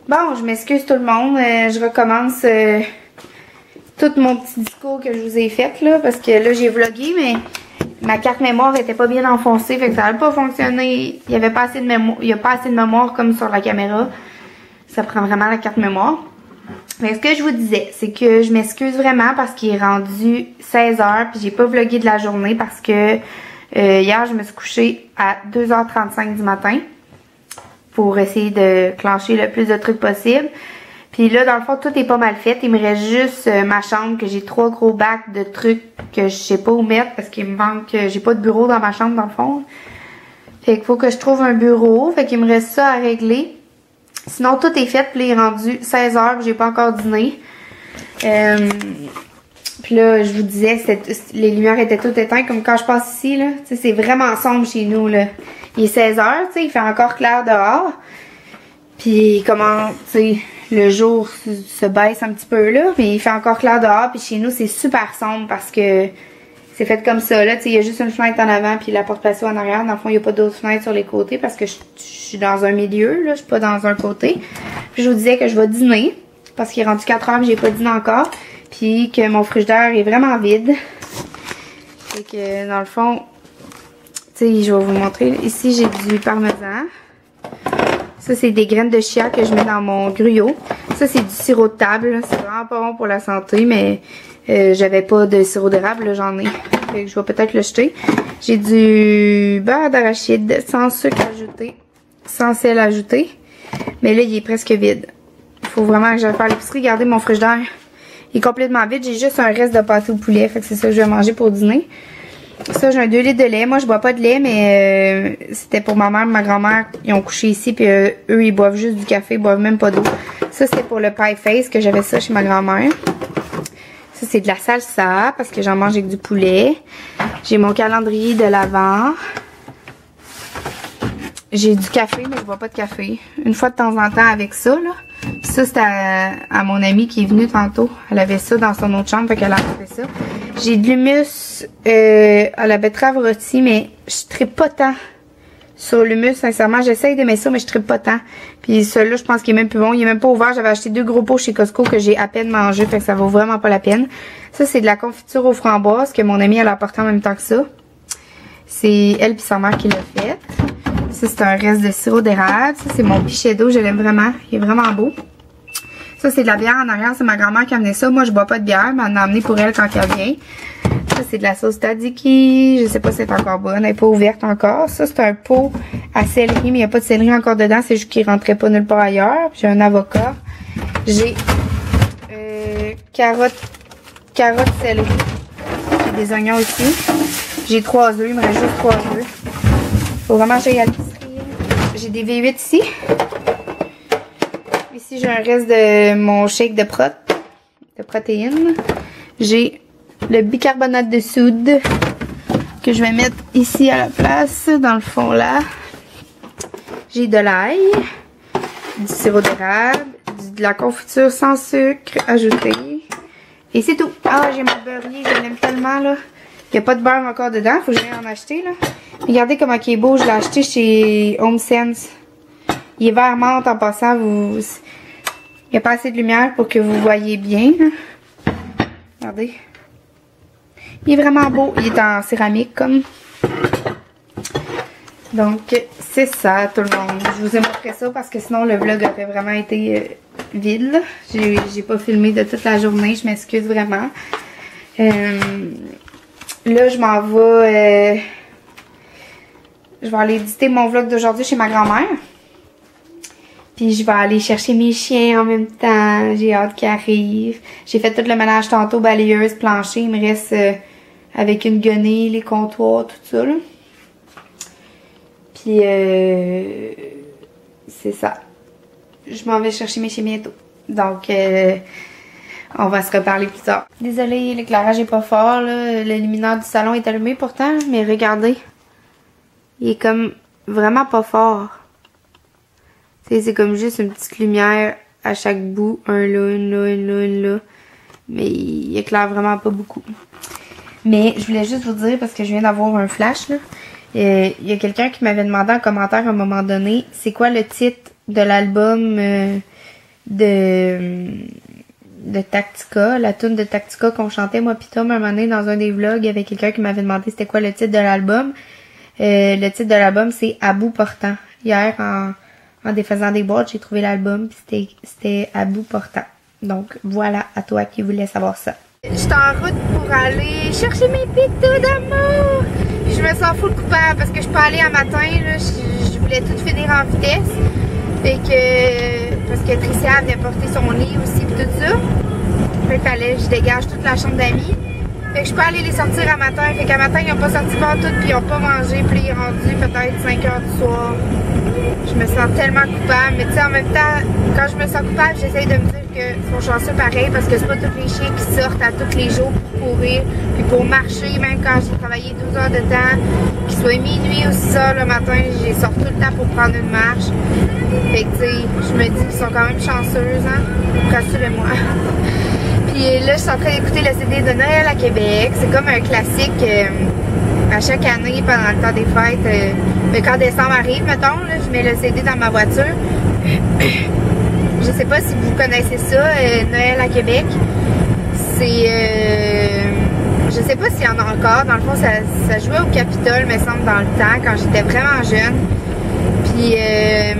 Bon, je m'excuse tout le monde. Je recommence tout mon petit discours que je vous ai fait là. Parce que là, j'ai vlogué, mais ma carte mémoire était pas bien enfoncée. Fait que ça n'allait pas fonctionner. Il y avait pas assez de mémoire. Il y a pas assez de mémoire comme sur la caméra. Ça prend vraiment la carte mémoire. Mais ce que je vous disais, c'est que je m'excuse vraiment parce qu'il est rendu 16h. Puis j'ai pas vlogué de la journée parce que hier, je me suis couchée à 2h35 du matin. Pour essayer de clencher le plus de trucs possible. Puis là, dans le fond, tout est pas mal fait. Il me reste juste ma chambre, que j'ai 3 gros bacs de trucs que je sais pas où mettre parce qu'il me manque, j'ai pas de bureau dans ma chambre dans le fond. Fait qu'il faut que je trouve un bureau. Fait qu'il me reste ça à régler. Sinon, tout est fait. Puis là, il est rendu 16h, j'ai pas encore dîné. Puis là, je vous disais, les lumières étaient toutes éteintes comme quand je passe ici, là. Tu sais, c'est vraiment sombre chez nous, là. Il est 16h, tu sais, il fait encore clair dehors. Puis comment, tu sais, le jour se baisse un petit peu, là. Mais il fait encore clair dehors. Puis chez nous, c'est super sombre parce que c'est fait comme ça, là. Tu sais, il y a juste une fenêtre en avant puis la porte patio en arrière. Dans le fond, il n'y a pas d'autres fenêtres sur les côtés parce que je suis dans un milieu, là. Je suis pas dans un côté. Puis je vous disais que je vais dîner parce qu'il est rendu 4h et j'ai pas dîné encore. Puis que mon frigidaire est vraiment vide. Fait que dans le fond, tu sais, je vais vous montrer. Ici, j'ai du parmesan. Ça, c'est des graines de chia que je mets dans mon gruyot. Ça, c'est du sirop de table. C'est vraiment pas bon pour la santé, mais j'avais pas de sirop d'érable, j'en ai. Fait que je vais peut-être le jeter. J'ai du beurre d'arachide sans sucre ajouté, sans sel ajouté. Mais là, il est presque vide. Il faut vraiment que j'aille faire l'épicerie. Regardez mon frigidaire. Il est complètement vide. J'ai juste un reste de pâté au poulet. Fait que c'est ça que je vais manger pour dîner. Ça, j'ai un 2 litres de lait. Moi, je bois pas de lait, mais c'était pour ma mère et ma grand-mère. Ils ont couché ici, puis eux, ils boivent juste du café, ils boivent même pas d'eau. Ça, c'est pour le pie face, que j'avais ça chez ma grand-mère. Ça, c'est de la salsa, parce que j'en mange avec du poulet. J'ai mon calendrier de l'Avent. J'ai du café, mais je bois pas de café. Une fois de temps en temps avec ça, là. Puis ça, c'était à mon amie qui est venue tantôt. Elle avait ça dans son autre chambre, fait qu'elle a fait ça. J'ai de l'hummus à la betterave rôtie, mais je trippe pas tant sur l'hummus, sincèrement. J'essaye d'aimer ça, mais je trippe pas tant. Puis celui-là, je pense qu'il est même plus bon. Il est même pas ouvert. J'avais acheté 2 gros pots chez Costco que j'ai à peine mangé, fait que ça vaut vraiment pas la peine. Ça, c'est de la confiture aux framboises que mon amie, elle a apporté en même temps que ça. C'est elle puis sa mère qui l'a fait. Ça, c'est un reste de sirop d'érable. Ça, c'est mon pichet d'eau. Je l'aime vraiment. Il est vraiment beau. Ça, c'est de la bière en arrière. C'est ma grand-mère qui a amené ça. Moi, je bois pas de bière, mais elle en a amené pour elle quand elle vient. Ça, c'est de la sauce tzatziki. Je sais pas si c'est encore bonne. Elle n'est pas ouverte encore. Ça, c'est un pot à céleri, mais il n'y a pas de céleri encore dedans. C'est juste qu'il rentrait pas nulle part ailleurs. J'ai un avocat. J'ai carottes, céleri. J'ai des oignons aussi. J'ai 3 œufs. Il me reste juste 3 œufs. Faut vraiment que j'aille à l'épicerie. J'ai des V8 ici. Ici, j'ai un reste de mon shake de protéines. J'ai le bicarbonate de soude que je vais mettre ici à la place, dans le fond là. J'ai de l'ail, du sirop d'érable, de la confiture sans sucre ajouté. Et c'est tout. Ah, j'ai mon beurrier, je l'aime tellement là. Il n'y a pas de beurre encore dedans, faut que j'aille en acheter là. Regardez comment il est beau, je l'ai acheté chez Home Sense. Il est vert menthe en passant, il n'y a pas assez de lumière pour que vous voyez bien. Là. Regardez. Il est vraiment beau, il est en céramique comme. Donc, c'est ça tout le monde. Je vous ai montré ça parce que sinon le vlog aurait vraiment été vide. J'ai pas filmé de toute la journée, je m'excuse vraiment. Là, je m'en vais... je vais aller éditer mon vlog d'aujourd'hui chez ma grand-mère. Puis je vais aller chercher mes chiens en même temps. J'ai hâte qu'ils arrivent. J'ai fait tout le ménage tantôt, balayeuse, plancher. Il me reste avec une guenille, les comptoirs, tout ça. Là. Puis c'est ça. Je m'en vais chercher mes chiens bientôt. Donc... on va se reparler plus tard. Désolée, l'éclairage est pas fort, là. Le luminaire du salon est allumé pourtant, mais regardez. Il est comme vraiment pas fort. Tu sais, c'est comme juste une petite lumière à chaque bout. Un là, une là, une là, une là. Mais il éclaire vraiment pas beaucoup. Mais je voulais juste vous dire, parce que je viens d'avoir un flash, là. Il y a quelqu'un qui m'avait demandé en commentaire à un moment donné, c'est quoi le titre de l'album de Tactica, la tune de Tactica qu'on chantait moi pis Tom un moment donné dans un des vlogs. Il y avait quelqu'un qui m'avait demandé c'était quoi le titre de l'album. Le titre de l'album c'est À bout portant. Hier en défaisant des boîtes j'ai trouvé l'album pis c'était À bout portant. Donc voilà, à toi qui voulais savoir ça. J'étais en route pour aller chercher mes pitous d'amour. Je me sens full coupable parce que je peux aller un matin là, je voulais tout finir en vitesse. Fait que, parce que Tricia venait porter son lit aussi pis tout ça. Fait qu'il fallait que je dégage toute la chambre d'amis. Fait que je peux aller les sortir à matin. Fait qu'à matin, ils n'ont pas sorti partout puis ils n'ont pas mangé. Puis il est rendu peut-être 5 h du soir. Je me sens tellement coupable. Mais tu sais, en même temps, quand je me sens coupable, j'essaye de me dire qu'ils sont chanceux pareil parce que c'est pas tous les chiens qui sortent à tous les jours pour courir. Puis pour marcher, même quand j'ai travaillé 12 heures de temps, qu'il soit minuit ou 6 h le matin, j'ai sorti tout le temps pour prendre une marche. Fait que tu sais, je me dis qu'ils sont quand même chanceuses, hein. Rassurez-moi. Puis là, je suis en train d'écouter le CD de Noël à Québec. C'est comme un classique à chaque année pendant le temps des fêtes. Quand décembre arrive, mettons, là, je mets le CD dans ma voiture. Je sais pas si vous connaissez ça, Noël à Québec. C'est... je sais pas s'il y en a encore. Dans le fond, ça jouait au Capitole, me semble, dans le temps, quand j'étais vraiment jeune. Puis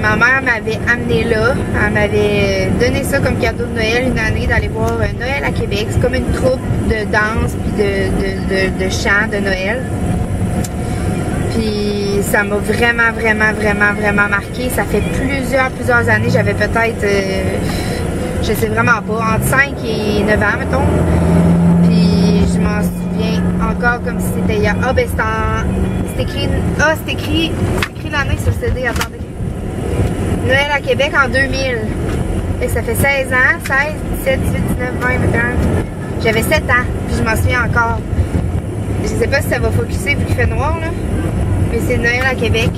ma mère m'avait amené là. Elle m'avait donné ça comme cadeau de Noël une année d'aller voir Noël à Québec. C'est comme une troupe de danse puis de chant de Noël. Puis ça m'a vraiment marqué. Ça fait plusieurs années. J'avais peut-être, je sais vraiment pas, entre 5 et 9 ans, mettons. Puis je m'en souviens encore comme si c'était hier. Ah ben c'est écrit l'année sur le CD, attendez. Noël à Québec en 2000. Fait que ça fait 16 ans, 16, 17, 18, 19, 20, 21. J'avais 7 ans, puis je m'en souviens encore. Je sais pas si ça va focusser vu qu'il fait noir, là. Mais c'est Noël à Québec.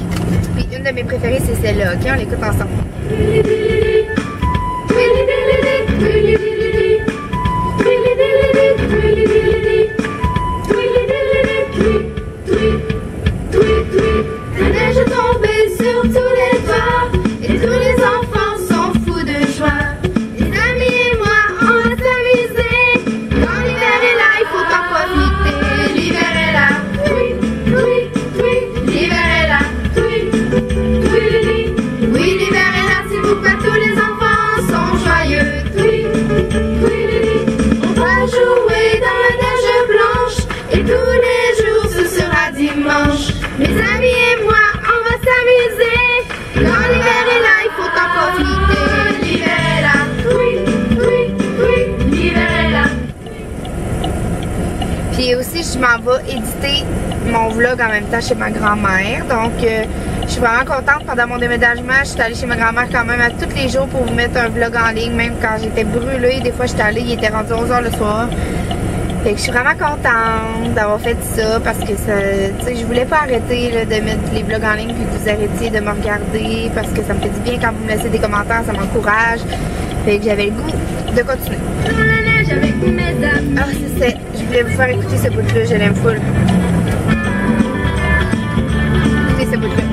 Puis une de mes préférées, c'est celle-là, ok? On l'écoute ensemble. La neige est tombée sur tous les toits et tous les enfants sont fous de joie. Les amis et moi, on va s'amuser. Quand l'hiver est là, il faut en profiter. L'hiver est là, l'hiver est là, oui, l'hiver est là, s'il vous plaît, tous les enfants sont joyeux. On va jouer dans la neige blanche et tous les jours ce sera dimanche. Mes amis et moi, on va s'amuser. Quand l'hiver est là, il faut en profiter. L'hiver est là, l'hiver est là. Puis aussi, je m'en vais éditer mon vlog en même temps chez ma grand-mère. Donc, je suis vraiment contente. Pendant mon déménagement, je suis allée chez ma grand-mère quand même à tous les jours pour vous mettre un vlog en ligne. Même quand j'étais brûlée, des fois j'étais allée, il était rendu 11 h le soir. Fait que je suis vraiment contente d'avoir fait ça parce que ça, tu sais, je voulais pas arrêter là, de mettre les vlogs en ligne puis que vous arrêtiez de me regarder parce que ça me fait du bien quand vous me laissez des commentaires, ça m'encourage. Fait que j'avais le goût de continuer. Dans la neige avec mes amis. Ah, c'est ça. Je voulais vous faire écouter ce bout-là, je l'aime full. Écoutez ce bout-là.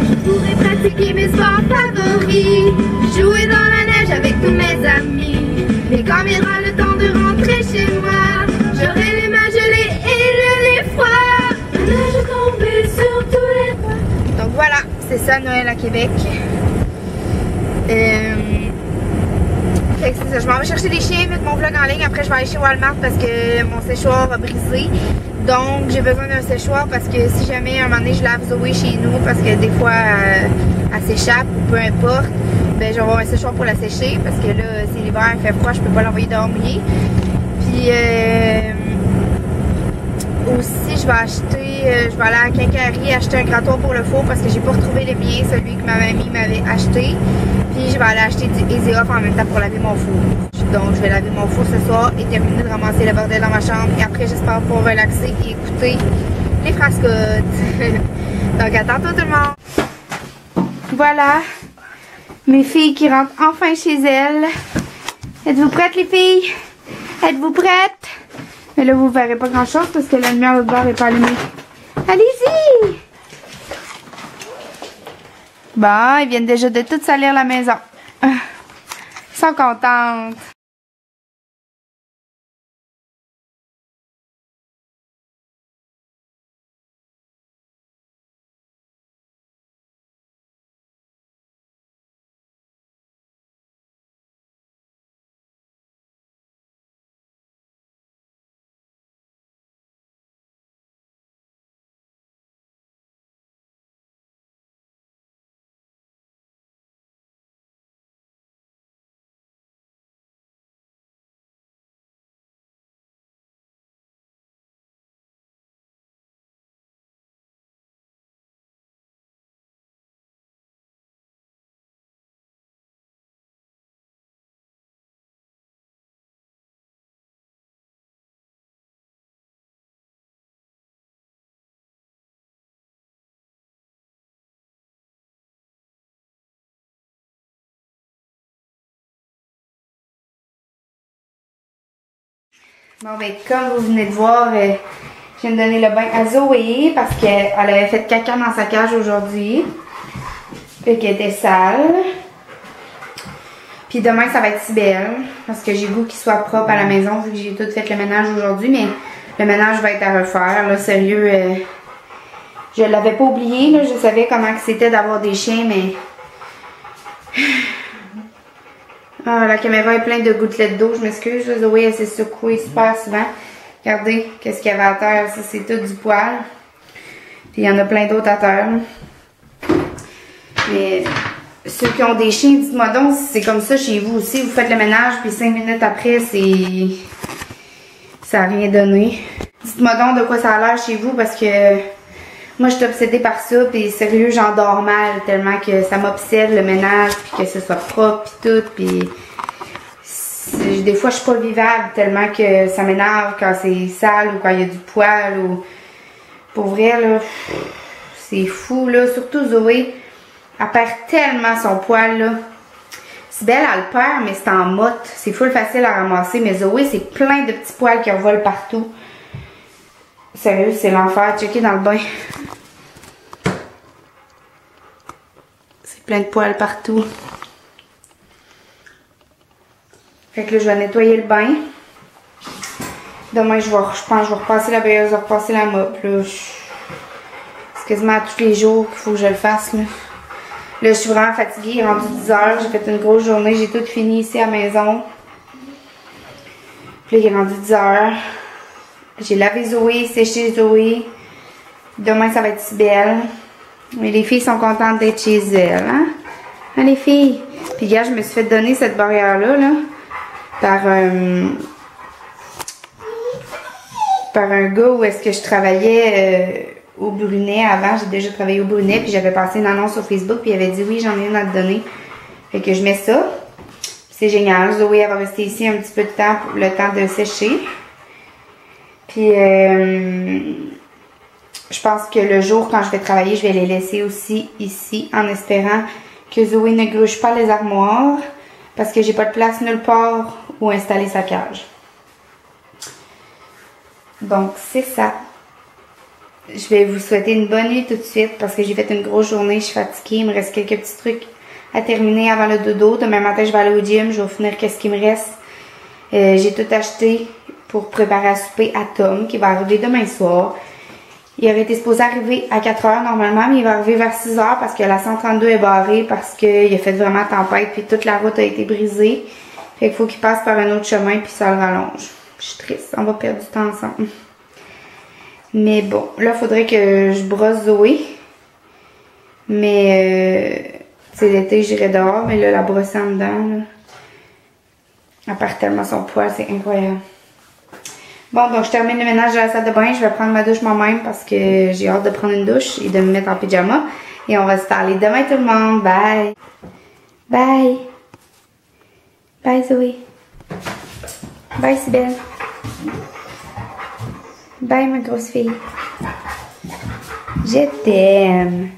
Je pourrais pratiquer mes sports favoris, jouer dans la neige avec tous mes amis. Mais quand viendra le temps de rentrer chez moi, j'aurai les mains gelées et le nez froid. La neige est tombée sur tous les toits. Donc voilà, c'est ça Noël à Québec. Fait que c'est ça, je m'en vais chercher des chiens, mettre mon vlog en ligne. Après je vais aller chez Walmart parce que mon séchoir a brisé. Donc j'ai besoin d'un séchoir parce que si jamais un moment donné je lave Zoé chez nous parce que des fois elle s'échappe ou peu importe, ben je vais avoir un séchoir pour la sécher parce que là c'est l'hiver, il fait froid, je peux pas l'envoyer dehors mouillé. Puis aussi je vais acheter, je vais aller à la quincaillerie acheter un grattoir pour le four parce que j'ai pas retrouvé le mien, celui que ma mamie m'avait acheté. Puis je vais aller acheter du Easy Off en même temps pour laver mon four. Donc je vais laver mon four ce soir et terminer de ramasser le bordel dans ma chambre. Et après j'espère pouvoir relaxer et écouter les frascottes. Donc à tantôt tout le monde. Voilà, mes filles qui rentrent enfin chez elles. Êtes-vous prêtes les filles? Êtes-vous prêtes? Mais là vous verrez pas grand chose parce que la lumière de bord n'est pas allumée. Allez-y! Bon, ils viennent déjà de tout salir la maison. Ils sont contentes. Bon, ben, comme vous venez de voir, je viens de donner le bain à Zoé parce qu'elle avait fait caca dans sa cage aujourd'hui. Fait qu'elle était sale. Puis demain, ça va être Cybelle parce que j'ai le goût qu'il soit propre à la maison vu que j'ai tout fait le ménage aujourd'hui. Mais le ménage va être à refaire. Là, sérieux, je l'avais pas oublié. Là, je savais comment c'était d'avoir des chiens, mais... Ah, la caméra est pleine de gouttelettes d'eau, je m'excuse. Zoé, elle s'est secouée super souvent. Regardez, qu'est-ce qu'il y avait à terre. Ça, c'est tout du poil. Puis il y en a plein d'autres à terre. Mais ceux qui ont des chiens, dites-moi donc si c'est comme ça chez vous aussi. Vous faites le ménage, puis 5 minutes après, c'est... ça n'a rien donné. Dites-moi donc de quoi ça a l'air chez vous, parce que... moi, je suis obsédée par ça, puis sérieux, j'en dors mal tellement que ça m'obsède le ménage, puis que ce soit propre, puis tout, puis des fois, je suis pas vivable tellement que ça m'énerve quand c'est sale ou quand il y a du poil ou... Pour vrai, là, c'est fou, là. Surtout Zoé, elle perd tellement son poil, là. Cybelle, elle le perd, mais c'est en motte. C'est full facile à ramasser, mais Zoé, c'est plein de petits poils qui revolent partout. Sérieux, c'est l'enfer. Checker dans le bain. C'est plein de poils partout. Fait que là, je vais nettoyer le bain. Demain, je pense que je vais repasser la bailleuse, je vais repasser la mop. C'est quasiment à tous les jours qu'il faut que je le fasse. Là, je suis vraiment fatiguée. Il est rendu 10 h. J'ai fait une grosse journée. J'ai tout fini ici à la maison. Puis là, il est rendu 10 h. J'ai lavé Zoé, séché Zoé. Demain, ça va être Cybelle. Mais les filles sont contentes d'être chez elles, hein? Hein, les filles? Puis, gars, je me suis fait donner cette barrière-là, là, par un gars où est-ce que je travaillais au Brunet avant. J'ai déjà travaillé au Brunet, puis j'avais passé une annonce sur Facebook, puis il avait dit oui, j'en ai une à te donner. Fait que je mets ça. C'est génial. Zoé, elle va rester ici un petit peu de temps pour le temps de sécher. Puis, je pense que le jour, quand je vais travailler, je vais les laisser aussi ici, en espérant que Zoé ne gruge pas les armoires, parce que j'ai pas de place nulle part où installer sa cage. Donc, c'est ça. Je vais vous souhaiter une bonne nuit tout de suite, parce que j'ai fait une grosse journée, je suis fatiguée, il me reste quelques petits trucs à terminer avant le dodo. Demain matin, je vais aller au gym, je vais finir qu'est-ce qui me reste. J'ai tout acheté pour préparer à souper à Tom, qui va arriver demain soir. Il aurait été supposé arriver à 4 h normalement, mais il va arriver vers 6 h parce que la 132 est barrée, parce qu'il a fait vraiment tempête, puis toute la route a été brisée. Fait qu'il faut qu'il passe par un autre chemin, puis ça le rallonge. Je suis triste, on va perdre du temps ensemble. Mais bon, là, il faudrait que je brosse Zoé. Mais, tu sais, l'été, j'irai dehors, mais là, la brosser en dedans, là, elle perd tellement son poil, c'est incroyable. Bon, donc je termine le ménage de la salle de bain. Je vais prendre ma douche moi-même parce que j'ai hâte de prendre une douche et de me mettre en pyjama. Et on va se parler demain tout le monde. Bye! Bye! Bye Zoé! Bye Cybelle! Bye ma grosse fille! Je t'aime!